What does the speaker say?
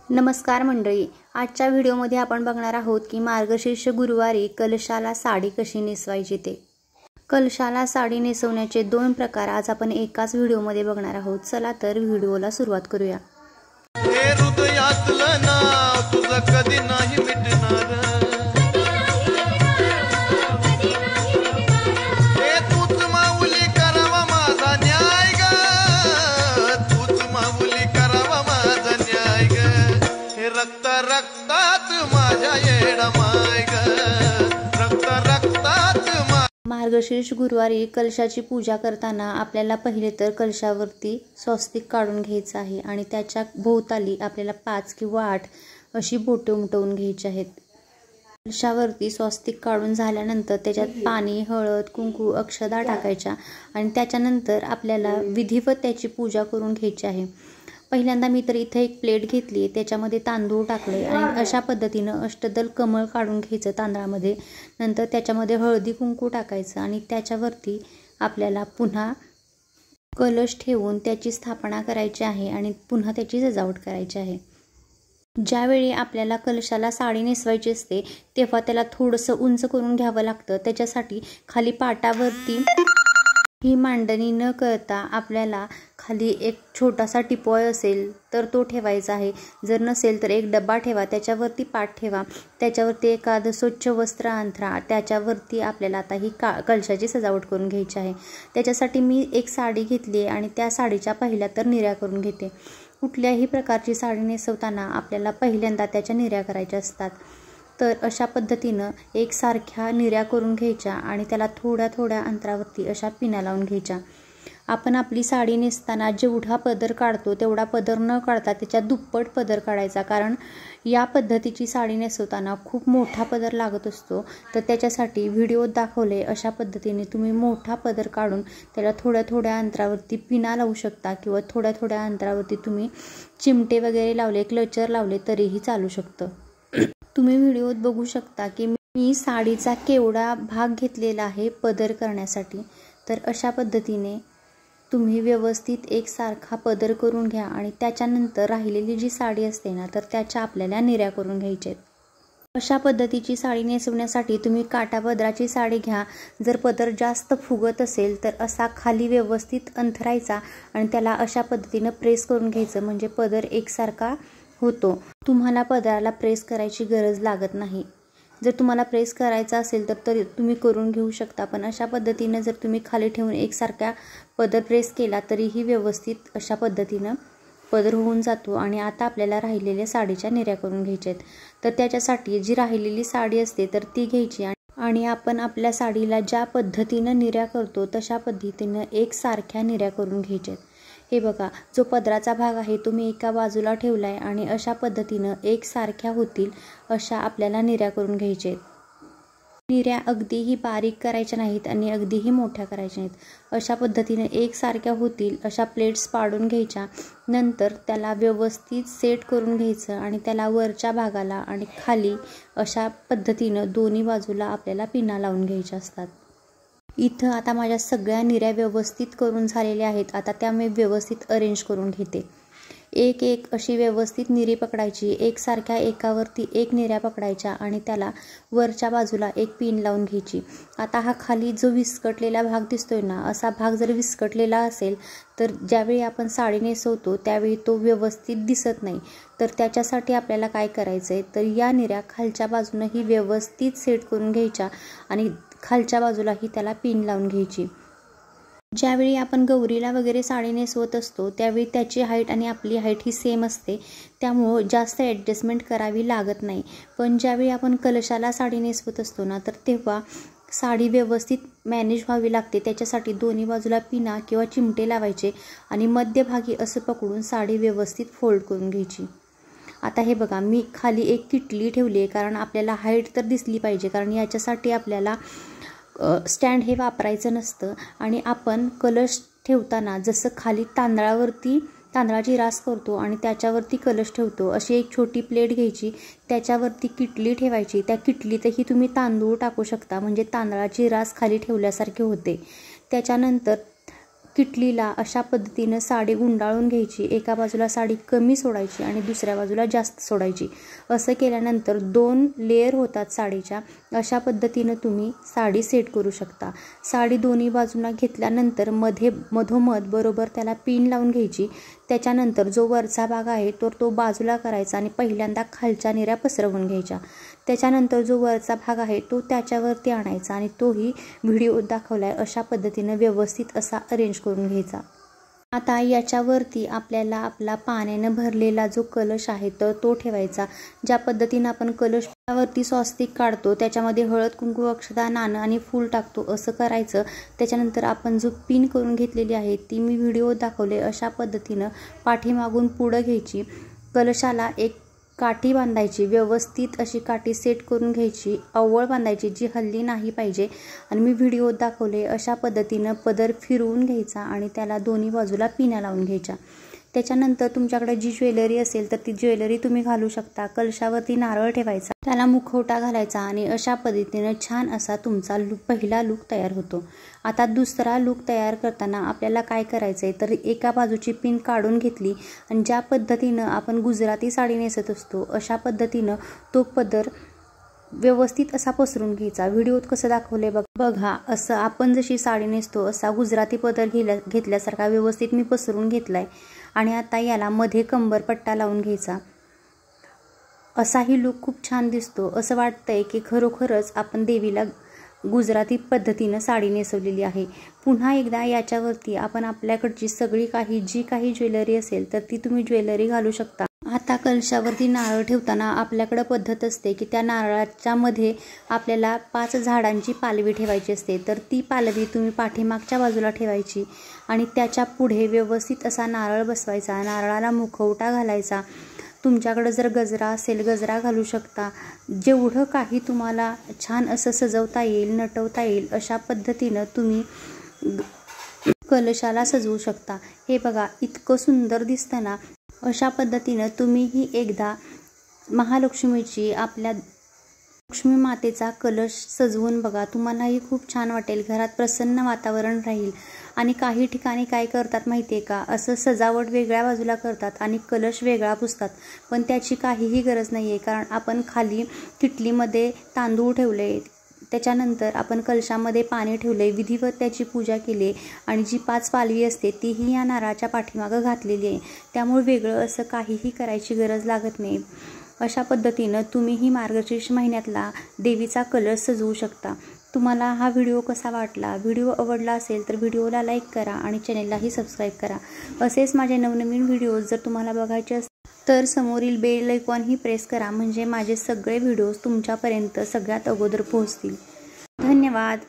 नमस्कार मंडळी, आजच्या व्हिडिओमध्ये आपण बघणार आहोत की मार्गशीर्ष गुरुवारी कलशाला साडी कशी नेसवायची ते। कलशाला साडी नेसवण्याचे दोन प्रकार आज आपण एकाच व्हिडिओमध्ये बघणार आहोत। चला तर व्हिडिओला सुरुवात करूया। हे हृदयातलं नाव तुझं कधी नाही मिटणार, हे तूच माऊली करावा माझा न्याय ग, तूच माऊली करावा माझा न्याय ग, हे रक्त रक्तात माझ्या येडा माय ग, रक्त रक्तात मार्गशीर्ष गुरुवारी कलशाची पूजा करताना आपल्याला पहिले तर कलशावरती स्वस्तिक काढून घ्यायचं आहे आणि त्याच्या भोवताली आपल्याला 5 किंवा 8 अशी बोटे उमटवून घ्यायची आहेत। कलशावरती स्वस्तिक काढून झाल्यानंतर त्याच्यात पाणी, हळद, कुंकू, अक्षदा टाकायच्या आणि त्याच्यानंतर आपल्याला विधिवत त्याची पूजा करून घ्यायची आहे। पहिल्यांदा मी तर इथे एक प्लेट घेतली, त्याच्यामध्ये तांदूळ टाकले आणि अशा पद्धतीनं अष्टदल कमळ काढून घ्यायचं तांदळामध्ये। नंतर त्याच्यामध्ये हळदी कुंकू टाकायचं आणि त्याच्यावरती आपल्याला पुन्हा कलश ठेवून त्याची स्थापना करायची आहे आणि पुन्हा त्याची सजावट करायची आहे। ज्यावेळी आपल्याला कलशाला साडी नेसवायची असते तेव्हा त्याला थोडंसं उंच करून घ्यावं लागतं। त्याच्यासाठी खाली पाटावरती ही मांडणी न करता आपल्याला खाली एक छोटासा टिपॉय असेल तर तो ठेवायचा आहे, जर नसेल तर एक डब्बा ठेवा, त्याच्यावरती पाट ठेवा, त्याच्यावरती एखादं स्वच्छ वस्त्र अंथरा, त्याच्यावरती आपल्याला आता ही कलशाची सजावट करून घ्यायची आहे। त्याच्यासाठी मी एक साडी घेतली आहे आणि त्या साडीच्या पहिल्या तर निऱ्या करून घेते। कुठल्याही प्रकारची साडी नेसवताना आपल्याला पहिल्यांदा त्याच्या निऱ्या करायच्या असतात, तर अशा पद्धतीनं एकसारख्या निऱ्या करून घ्यायच्या आणि त्याला थोड्या थोड्या अंतरावरती अशा पिना लावून घ्यायच्या। आपण आपली साडी नेसताना जेवढा पदर काढतो तेवढा पदर न काढता त्याच्या दुप्पट पदर काढायचा, कारण या पद्धतीची साडी नेसवताना खूप मोठा पदर लागत असतो। तर त्याच्यासाठी व्हिडिओत दाखवले अशा पद्धतीने तुम्ही मोठा पदर काढून त्याला थोड्या थोड्या अंतरावरती पिना लावू शकता किंवा थोड्या थोड्या अंतरावरती तुम्ही चिमटे वगैरे लावले, क्लचर लावले तरीही चालू शकतं। तुम्ही व्हिडिओत बघू शकता की मी साडीचा केवढा भाग घेतलेला आहे पदर करण्यासाठी। तर अशा पद्धतीने तुम्ही व्यवस्थित एकसारखा पदर करून घ्या आणि त्याच्यानंतर राहिलेली जी साडी असते ना तर त्याच्या आपल्याला निऱ्या करून घ्यायच्या आहेत। अशा पद्धतीची साडी नेसवण्यासाठी तुम्ही काठापदराची साडी घ्या। जर पदर जास्त फुगत असेल तर असा खाली व्यवस्थित अंथरायचा आणि त्याला अशा पद्धतीनं प्रेस करून घ्यायचं, म्हणजे पदर एकसारखा होतो। तुम्हाला पदराला प्रेस करायची गरज लागत नाही। जर तुम्हाला प्रेस करायचा असेल तर तुम्ही करून घेऊ शकता, पण अशा पद्धतीनं जर तुम्ही खाली ठेवून एकसारख्या पदर प्रेस केला तरीही व्यवस्थित अशा पद्धतीनं पदर होऊन जातो। आणि आता आपल्याला राहिलेल्या साडीच्या निऱ्या करून घ्यायच्या आहेत। तर त्याच्यासाठी जी राहिलेली साडी असते तर ती घ्यायची आणि आपण आपल्या साडीला ज्या पद्धतीनं निऱ्या करतो तशा पद्धतीनं एकसारख्या निऱ्या करून घ्यायच्या आहेत। हे बघा, जो पदराचा भाग आहे तो मी एका बाजूला ठेवला आहे आणि अशा पद्धतीनं एकसारख्या होतील अशा आपल्याला निऱ्या करून घ्यायच्या आहेत। निऱ्या अगदीही बारीक करायच्या नाहीत आणि अगदीही मोठ्या करायच्या नाहीत, अशा पद्धतीने एकसारख्या होतील अशा प्लेट्स पाडून घ्यायच्या। नंतर त्याला व्यवस्थित सेट करून घ्यायचं आणि त्याला वरच्या भागाला आणि खाली अशा पद्धतीनं दोन्ही बाजूला आपल्याला पिना लावून घ्यायच्या असतात। इथं आता माझ्या सगळ्या निऱ्या व्यवस्थित करून झालेल्या आहेत। आता त्या मी व्यवस्थित अरेंज करून घेते। एक एक अशी व्यवस्थित निरी पकडायची, एकसारख्या एकावरती एक निऱ्या पकडायच्या आणि त्याला वरच्या बाजूला एक पिन लावून घ्यायची। आता हा खाली जो विस्कटलेला भाग दिसतोय ना, असा भाग जर विस्कटलेला असेल तर ज्यावेळी आपण साडी नेसवतो त्यावेळी तो व्यवस्थित दिसत नाही। तर त्याच्यासाठी आपल्याला काय करायचं आहे, तर या निऱ्या खालच्या बाजूनं ही व्यवस्थित सेट करून घ्यायच्या आणि खालच्या बाजूलाही त्याला पिन लावून घ्यायची। ज्यावेळी आपण गौरीला वगैरे साडी नेसवत असतो त्यावेळी त्याची हाईट आणि आपली हाईट ही सेम असते, त्यामुळं जास्त ॲडजस्टमेंट करावी लागत नाही। पण ज्यावेळी आपण कलशाला साडी नेसवत असतो ना तर तेव्हा साडी व्यवस्थित मॅनेज व्हावी लागते। त्याच्यासाठी दोन्ही बाजूला पिना किंवा चिमटे लावायचे आणि मध्यभागी असं पकडून साडी व्यवस्थित फोल्ड करून घ्यायची। आता हे बघा, मी खाली एक किटली ठेवली आहे, कारण आपल्याला हाईट तर दिसली पाहिजे, कारण याच्यासाठी आपल्याला स्टँड हे वापरायचं नसतं। आणि आपण कलश ठेवताना जसं खाली तांदळाची रास करतो आणि त्याच्यावरती कलश ठेवतो, अशी एक छोटी प्लेट घ्यायची, त्याच्यावरती किटली ठेवायची। त्या किटलीतही तुम्ही तांदूळ टाकू शकता, म्हणजे तांदळाची रास खाली ठेवल्यासारखे होते। त्याच्यानंतर किटलीला अशा पद्धतीनं साडी गुंडाळून घ्यायची, एका बाजूला साडी कमी सोडायची आणि दुसऱ्या बाजूला जास्त सोडायची। असं केल्यानंतर 2 लेयर होतात साडीच्या। अशा पद्धतीनं तुम्ही साडी सेट करू शकता। साडी दोन्ही बाजूंना घेतल्यानंतर मधोमध बरोबर त्याला पिन लावून घ्यायची। त्याच्यानंतर जो वरचा भाग आहे तो बाजूला करायचा आणि पहिल्यांदा खालच्या निऱ्या पसरवून घ्यायच्या। त्याच्यानंतर जो वरचा भाग आहे तो त्याच्यावरती आणायचा आणि तोही व्हिडिओ दाखवलाय अशा पद्धतीनं व्यवस्थित असा अरेंज करून घ्यायचा। आता याच्यावरती आपल्याला आपला पाण्याने भरलेला जो कलश आहे तर तो ठेवायचा। ज्या पद्धतीने आपण कलशावरती स्वस्तिक काढतो त्याच्यामध्ये हळद, कुंकू, अक्षता, नाणं आणि फूल टाकतो असं करायचं। त्याच्यानंतर आपण जो पिन करून घेतलेली आहे ती मी व्हिडिओ दाखवले अशा पद्धतीनं पाठीमागून पुढं घ्यायची। कलशाला एक काठी बांधायची, व्यवस्थित अशी काठी सेट करून घ्यायची, अव्वळ बांधायची जी हल्ली नाही पाहिजे। आणि मी व्हिडिओ दाखवले अशा पद्धतीनं पदर फिरवून घ्यायचा आणि त्याला दोन्ही बाजूला पिना लावून घ्यायच्या। त्याच्यानंतर तुमच्याकडे जी ज्वेलरी असेल तर ती ज्वेलरी तुम्ही घालू शकता। कलशावरती नारळ ठेवायचा, त्याला मुखवटा घालायचा आणि अशा पद्धतीनं छान असा तुमचा पहिला लूक तयार होतो। आता दुसरा लूक तयार करताना आपल्याला काय करायचं आहे तर एका बाजूची पिन काढून घेतली आणि ज्या पद्धतीनं आपण गुजराती साडी नेसत असतो अशा पद्धतीनं तो पदर व्यवस्थित असा पसरून घ्यायचा। व्हिडिओत कसं दाखवले बघा, असं आपण जशी साडी नेसतो असा गुजराती पदर घेतल्यासारखा व्यवस्थित मी पसरून घेतलाय। आणि आता याला मध्ये कंबरपट्टा लावून घ्यायचा। असाही लूक खूप छान दिसतो। असं वाटतंय की खरोखरच आपण देवीला गुजराती पद्धतीनं साडी नेसवलेली आहे। पुन्हा एकदा याच्यावरती आपण आपल्याकडची सगळी जी काही ज्वेलरी असेल तर ती तुम्ही ज्वेलरी घालू शकता। आता कलशावरती नारळ ठेवताना आपल्याकडे पद्धत असते की त्या नारळाच्या मध्ये आपल्याला 5 झाडांची पालवी ठेवायची असते। तर ती पालवी तुम्ही पाठीमागच्या बाजूला ठेवायची आणि त्याच्या पुढे व्यवस्थित असा नारळ बसवायचा, नारळाला मुखवटा घालायचा। तुमच्याकडे जर गजरा असेल गजरा घालू शकता। जेवढं काही तुम्हाला छान असं सजवता येईल, नटवता येईल अशा पद्धतीनं तुम्ही कलशाला सजवू शकता। हे बघा इतकं सुंदर दिसतं ना। अशा पद्धतीनं तुम्हीही एकदा महालक्ष्मीची आपल्या लक्ष्मी मातेचा कलश सजवून बघा, तुम्हालाही खूप छान वाटेल, घरात प्रसन्न वातावरण राहील। आणि काही ठिकाणी काय करतात माहिती आहे का, असं सजावट वेगळ्या बाजूला करतात आणि कलश वेगळा पुसतात, पण त्याची काहीही गरज नाही आहे। कारण आपण खाली किटलीमध्ये तांदूळ ठेवले, त्याच्यानंतर आपण कलशामध्ये पाणी ठेवले, विधिवत त्याची पूजा केली आणि जी 5 पालवी असते तीही या नारळाच्या पाठीमागं घातलेली आहे। त्यामुळे वेगळं असं काहीही करायची गरज लागत नाही। अशा पद्धतीनं तुम्हीही मार्गशीर्ष महिन्यातला देवीचा कलश सजवू शकता। तुम्हाला हा व्हिडिओ कसा वाटला? व्हिडिओ आवडला असेल तर व्हिडिओला लाईक करा आणि चॅनेललाही सबस्क्राईब करा। असेच माझे नवनवीन व्हिडिओज जर तुम्हाला बघायचे असतील तर समोरील बेल आयकॉनही प्रेस करा, म्हणजे माझे सगळे व्हिडिओज तुमच्यापर्यंत सगळ्यात अगोदर पोहोचतील। धन्यवाद।